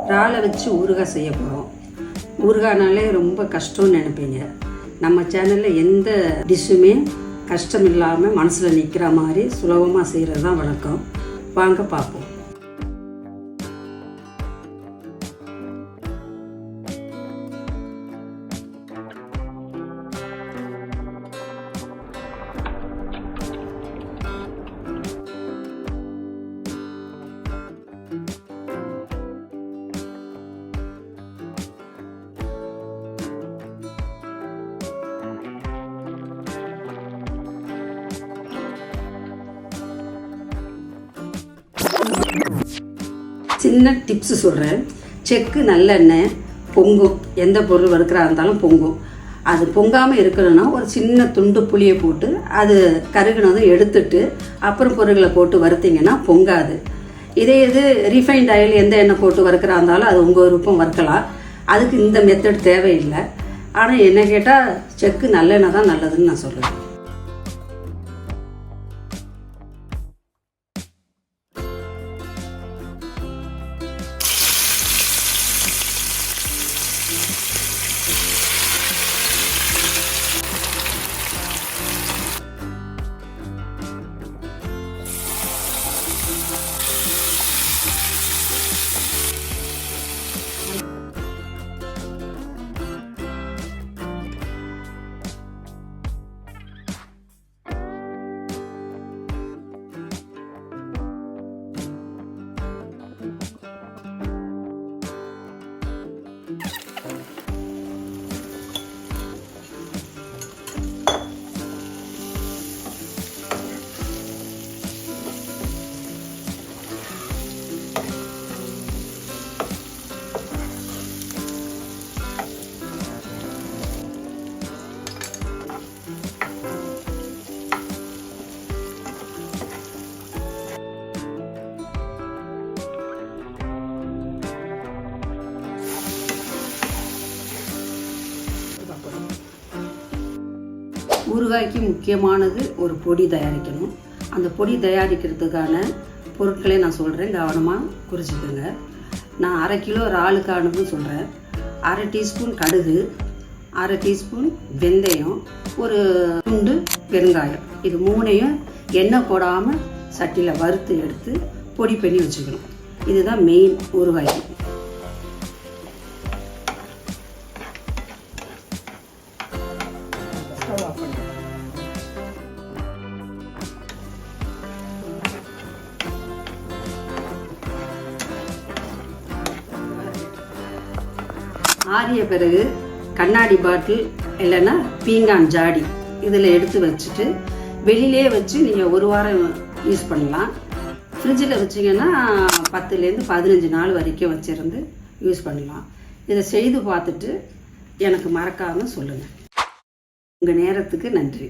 இறாலை வச்சு ஊறுகாய் செய்ய போகிறோம். ஊறுகாய்னாலே ரொம்ப கஷ்டம்னு நினைப்பீங்க. நம்ம சேனலில் எந்த டிஷ்ஷுமே கஷ்டம் இல்லாமல் மனசில் நிற்கிற மாதிரி சுலபமாக செய்கிறது தான் வழக்கம். வாங்க பார்ப்போம். சின்ன டிப்ஸ் சொல்கிறேன். செக்கு நல்லெண்ணெய் பொங்கும், எந்த பொருள் வறுக்கிறா இருந்தாலும் பொங்கும். அது பொங்காமல் இருக்கணும்னா ஒரு சின்ன துண்டு புளியை போட்டு அது கருகுனதும் எடுத்துட்டு அப்புறம் பொருட்களை போட்டு வறுத்திங்கன்னா பொங்காது. இதே இது ரீஃபைண்ட் ஆயில் எந்த எண்ணெய் போட்டு வறுக்கிறா இருந்தாலும் அது உங்கள் விருப்பம் வறுக்கலாம். அதுக்கு இந்த மெத்தட் தேவையில்லை. ஆனால் என்ன கேட்டால் செக்கு நல்லெண்ணெய் தான் நல்லதுன்னு நான் சொல்லுவேன். ஊறுகாய்க்கு முக்கியமானது ஒரு பொடி தயாரிக்கணும். அந்த பொடி தயாரிக்கிறதுக்கான பொருட்களை நான் சொல்கிறேன், கவனமாக குறிச்சிக்கோங்க. நான் 1/2 கிலோ இறாலுக்கானதுன்னு சொல்கிறேன். 1/2 டீஸ்பூன் கடுகு, 1/2 டீஸ்பூன் வெந்தயம், ஒரு துண்டு பெருங்காயம். இது 3ஐயும் எண்ணெய் போடாமல் சட்டியில் வறுத்து எடுத்து பொடி பண்ணி வச்சுக்கணும். இதுதான் மெயின் ஊறுகாய். ஆறிய பிறகு கண்ணாடி பாட்டில் இல்லைன்னா பீங்கான் ஜாடி இதில் எடுத்து வச்சுட்டு வெளியிலே வச்சு நீங்கள் 1 வாரம் யூஸ் பண்ணலாம். ஃப்ரிட்ஜில் வச்சிங்கன்னா 10லேருந்து 15 நாள் வரைக்கும் வச்சுருந்து யூஸ் பண்ணலாம். இதை செய்து பார்த்துட்டு எனக்கு மறக்காமல் சொல்லுங்கள். உங்கள் நேரத்துக்கு நன்றி.